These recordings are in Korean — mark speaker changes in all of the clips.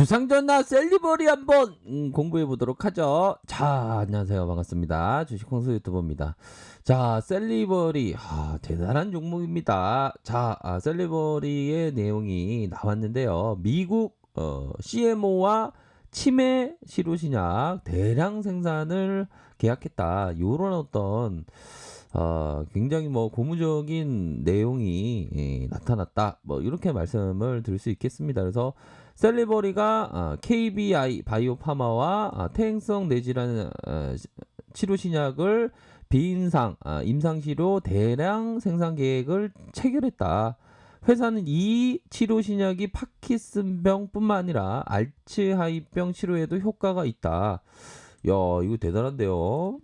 Speaker 1: 주상전나 셀리버리 한번 공부해 보도록 하죠. 자, 안녕하세요. 반갑습니다. 주식홍수 유튜버입니다. 자, 셀리버리 대단한 종목입니다. 자, 셀리버리의 내용이 나왔는데요. 미국 CMO와 치매 시료신약 대량 생산을 계약했다. 요런 어떤 굉장히 고무적인 내용이 나타났다. 뭐 이렇게 말씀을 드릴 수 있겠습니다. 그래서 셀리버리가 KBI 바이오파마와 퇴행성 뇌질환 치료 신약을 비임상 임상시료 대량 생산 계획을 체결했다. 회사는 이 치료 신약이 파킨슨병뿐만 아니라 알츠하이병 치료에도 효과가 있다. 야, 이거 대단한데요.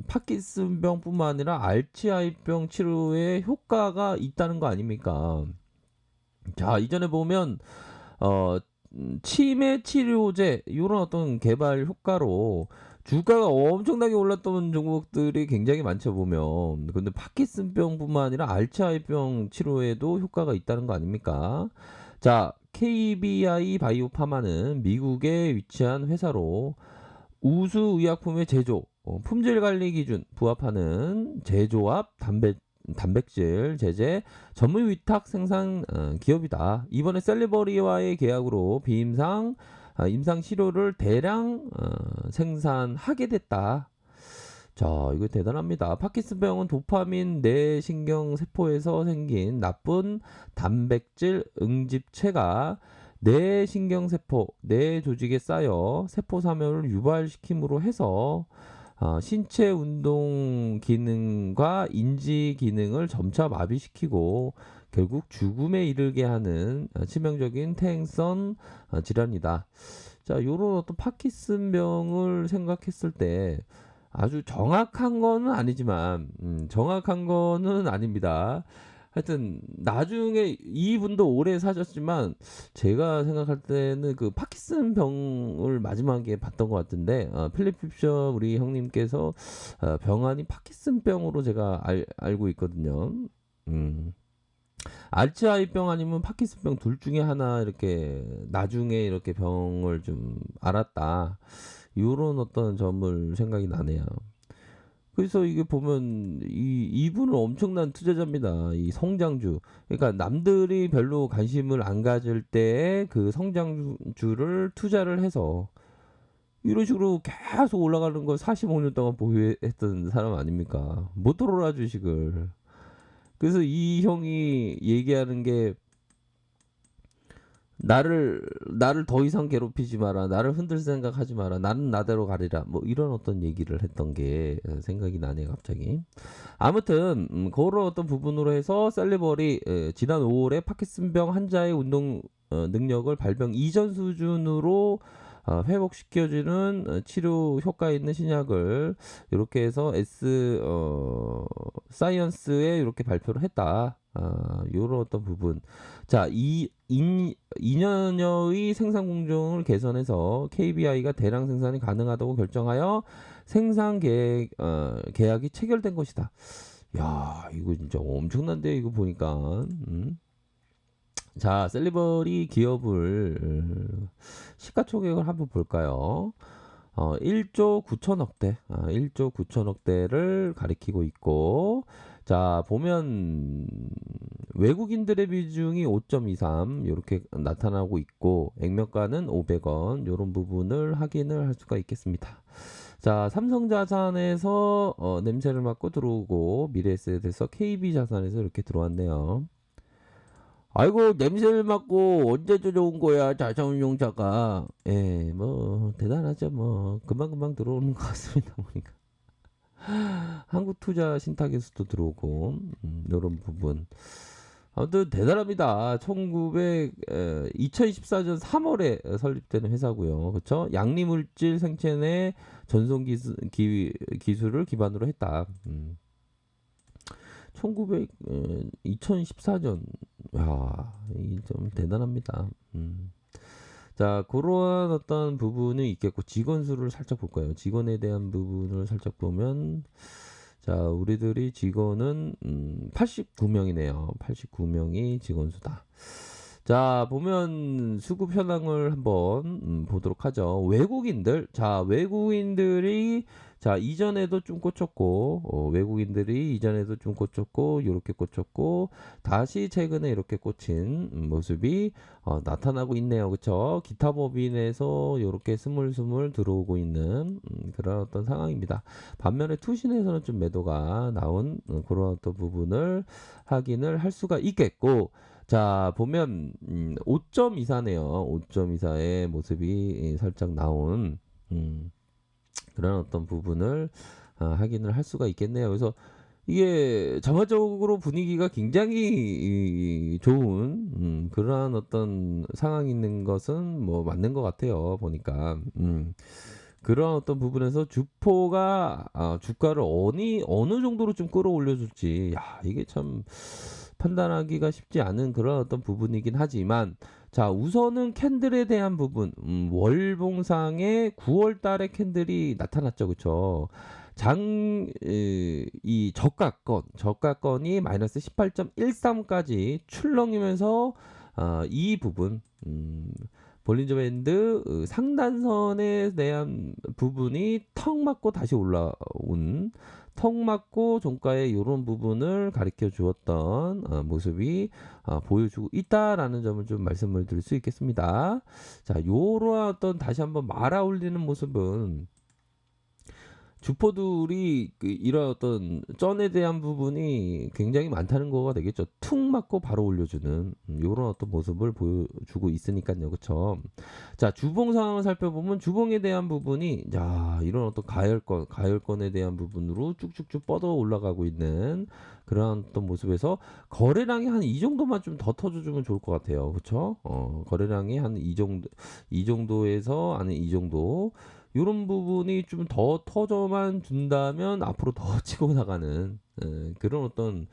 Speaker 1: 파킨슨병뿐만 아니라 알츠하이병 치료에 효과가 있다는 거 아닙니까? 자, 이전에 보면 어, 치매 치료제 이런 어떤 개발 효과로 주가가 엄청나게 올랐던 종목들이 굉장히 많죠 보면. 근데 파킨슨병뿐만 아니라 알츠하이병 치료에도 효과가 있다는 거 아닙니까? 자, KBI 바이오파마는 미국에 위치한 회사로 우수 의약품의 제조, 품질 관리 기준 부합하는 제조합 단백질 제제 전문 위탁 생산 기업이다. 이번에 셀리버리와의 계약으로 비임상 임상 시료를 대량 생산하게 됐다. 자, 이거 대단합니다. 파킨슨병은 도파민 뇌신경 세포에서 생긴 나쁜 단백질 응집체가 뇌신경세포, 뇌 조직에 쌓여 세포 사멸을 유발시킴으로 해서 신체 운동 기능과 인지 기능을 점차 마비시키고 결국 죽음에 이르게 하는 치명적인 퇴행성 질환이다. 자, 요런 어떤 파킨슨병을 생각했을 때 아주 정확한 거는 아니지만 정확한 거는 아닙니다. 하여튼 나중에 이분도 오래 사셨지만 제가 생각할 때는 그 파킨슨병을 마지막에 봤던 것 같은데 필립 핍셔 우리 형님께서 병환이 파킨슨병으로 제가 알고 있거든요. 알츠하이병 아니면 파킨슨병 둘 중에 하나 이렇게 나중에 이렇게 병을 좀 알았다. 요런 어떤 점을 생각이 나네요. 그래서 이게 보면 이분은 엄청난 투자자입니다. 이 성장주. 그러니까 남들이 별로 관심을 안 가질 때에 그 성장주를 투자를 해서 이런 식으로 계속 올라가는 걸 45년 동안 보유했던 사람 아닙니까? 모토로라 주식을. 그래서 이 형이 얘기하는 게 나를 더 이상 괴롭히지 마라. 나를 흔들 생각하지 마라. 나는 나대로 가리라. 뭐 이런 어떤 얘기를 했던 게 생각이 나네요, 갑자기. 아무튼 그런 어떤 부분으로 해서 셀리버리 지난 5월에 파킨슨병 환자의 운동 능력을 발병 이전 수준으로 회복시켜주는 치료 효과 있는 신약을 이렇게 해서 사이언스에 이렇게 발표를 했다. 요런 어떤 부분. 자, 2년여의 생산 공정을 개선해서 KBI가 대량 생산이 가능하다고 결정하여 생산 계약이 체결된 것이다. 야, 이거 진짜 엄청난데 이거 보니까. 자, 셀리버리 기업을 시가총액을 한번 볼까요? 1조 9천억대, 1조 9천억대를 가리키고 있고, 자, 보면 외국인들의 비중이 5.23 이렇게 나타나고 있고, 액면가는 500원 이런 부분을 확인을 할 수가 있겠습니다. 자, 삼성자산에서 냄새를 맡고 들어오고, 미래에셋에서 KB자산에서 이렇게 들어왔네요. 아이고 냄새를 맡고 언제 좋은 거야 자산운용자가. 예, 뭐 대단하죠. 뭐 금방금방 들어오는 것 같습니다 보니까. 한국투자신탁에서도 들어오고 이런 부분 아무튼 대단합니다. 2024년 3월에 설립된 회사고요. 그렇죠? 양리물질 생체내 전송 기술을 기반으로 했다. 2014년. 야, 이 좀 대단합니다. 자, 그러한 어떤 부분이 있겠고, 직원 수를 살짝 볼까요? 직원에 대한 부분을 살짝 보면, 자, 우리들이 직원은 89명이네요. 89명이 직원 수다. 자, 보면 수급 현황을 한번 보도록 하죠. 외국인들, 자, 외국인들이 자, 이전에도 좀 꽂혔고, 외국인들이 이전에도 좀 꽂혔고, 요렇게 꽂혔고, 다시 최근에 이렇게 꽂힌 모습이 나타나고 있네요. 그쵸? 기타 법인에서 요렇게 스물스물 들어오고 있는 그런 어떤 상황입니다. 반면에 투신에서는 좀 매도가 나온 그런 어떤 부분을 확인을 할 수가 있겠고, 자, 보면 5.24네요. 5.24의 모습이 살짝 나온 그런 어떤 부분을 확인을 할 수가 있겠네요. 그래서 이게 전반적으로 분위기가 굉장히 좋은 그러한 어떤 상황이 있는 것은 뭐 맞는 것 같아요. 보니까 그런 어떤 부분에서 주포가 주가를 어느 정도로 좀 끌어올려 줄지, 야, 이게 참 판단하기가 쉽지 않은 그런 어떤 부분이긴 하지만, 자, 우선은 캔들에 대한 부분, 월봉상에 9월 달에 캔들이 나타났죠. 그쵸? 이 저가권이 마이너스 18.13까지 출렁이면서 이 부분, 볼린저 밴드 상단선에 대한 부분이 턱 맞고 다시 올라온, 턱 맞고 종가의 이런 부분을 가리켜 주었던 모습이 보여주고 있다라는 점을 좀 말씀을 드릴 수 있겠습니다. 자, 요런 어떤 다시 한번 말아 올리는 모습은 주포들이 이런 어떤 쩐에 대한 부분이 굉장히 많다는 거가 되겠죠. 툭 맞고 바로 올려주는 이런 어떤 모습을 보여주고 있으니까요. 그쵸? 자, 주봉 상황을 살펴보면 주봉에 대한 부분이, 자, 이런 어떤 가열권에 대한 부분으로 쭉쭉쭉 뻗어 올라가고 있는 그런 어떤 모습에서 거래량이 한 이 정도만 좀 더 터져주면 좋을 것 같아요. 그쵸? 거래량이 한 이 정도에서, 아니, 이 정도. 요런 부분이 좀 더 터져만 준다면 앞으로 더 치고 나가는 그런 어떤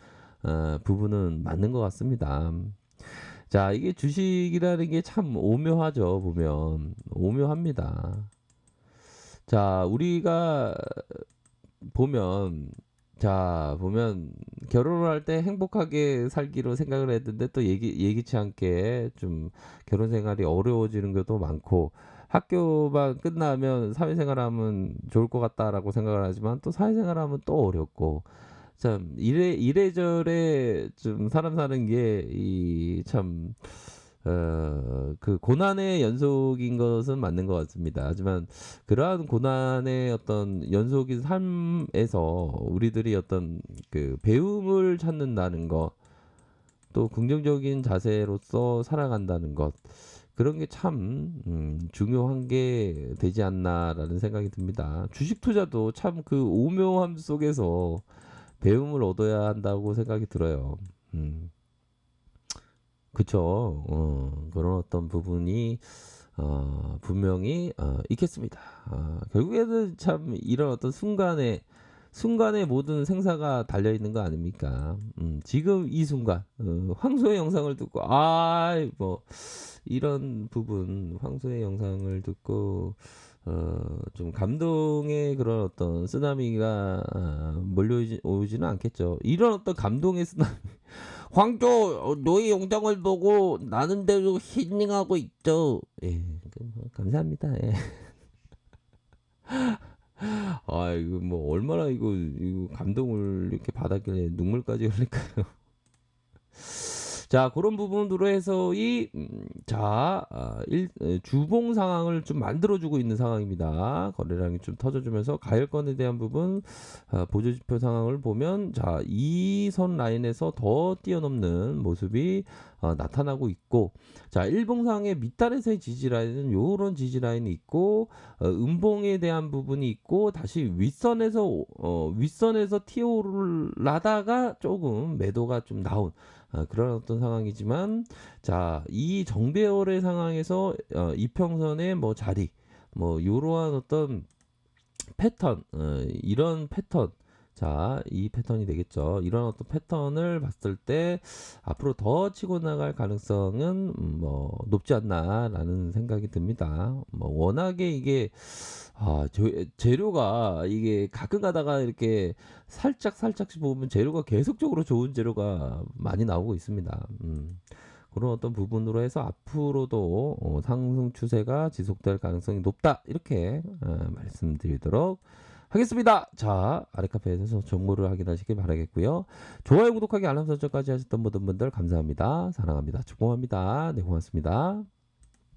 Speaker 1: 부분은 맞는 것 같습니다. 자, 이게 주식이라는 게 참 오묘하죠. 보면 오묘합니다. 자, 우리가 보면, 자, 보면 결혼을 할 때 행복하게 살기로 생각을 했는데 또 예기치 않게 좀 결혼 생활이 어려워지는 것도 많고, 학교만 끝나면 사회생활하면 좋을 것 같다라고 생각을 하지만 또 사회생활하면 또 어렵고, 참 이래저래 좀 사람 사는 게 이 참 그 고난의 연속인 것은 맞는 것 같습니다. 하지만 그러한 고난의 어떤 연속인 삶에서 우리들이 어떤 그 배움을 찾는다는 것, 또 긍정적인 자세로서 살아간다는 것, 그런 게 참 중요한 게 되지 않나라는 생각이 듭니다. 주식 투자도 참 그 오묘함 속에서 배움을 얻어야 한다고 생각이 들어요. 음, 그쵸. 그런 어떤 부분이 분명히 있겠습니다. 결국에는 참 이런 어떤 순간에 모든 생사가 달려 있는 거 아닙니까? 지금 이 순간, 황소의 영상을 듣고, 뭐, 이런 부분, 황소의 영상을 듣고, 좀 감동의 그런 어떤 쓰나미가 몰려오지는 않겠죠. 이런 어떤 감동의 쓰나미. 황조, 너의 영상을 보고 나는 대로 힐링하고 있죠. 예, 감사합니다. 예. 이거 뭐 얼마나 이거 감동을 이렇게 받았길래 눈물까지 흘릴까요? 자, 그런 부분으로 해서 주봉 상황을 좀 만들어주고 있는 상황입니다. 거래량이 좀 터져주면서 가열권에 대한 부분, 보조지표 상황을 보면, 자, 이 선 라인에서 더 뛰어넘는 모습이 나타나고 있고, 자, 일봉상의 밑단에서의 지지 라인은 요런 지지 라인이 있고, 음봉에 대한 부분이 있고, 다시 윗선에서 튀어올라다가 조금 매도가 좀 나온 그런 어떤 상황이지만, 자, 이 정배열의 상황에서 이평선의 뭐 자리, 뭐 이러한 어떤 패턴, 이런 패턴, 자, 이 패턴이 되겠죠. 이런 어떤 패턴을 봤을 때 앞으로 더 치고 나갈 가능성은 뭐 높지 않나라는 생각이 듭니다. 뭐 워낙에 이게 재료가 이게 가끔 가다가 이렇게 살짝씩 보면 재료가 계속적으로 좋은 재료가 많이 나오고 있습니다. 그런 어떤 부분으로 해서 앞으로도 상승 추세가 지속될 가능성이 높다. 이렇게 말씀드리도록 하겠습니다. 자, 아래카페에서 정보를 확인하시길 바라겠고요. 좋아요, 구독하기, 알람 설정까지 하셨던 모든 분들 감사합니다. 사랑합니다. 축복합니다. 네, 고맙습니다.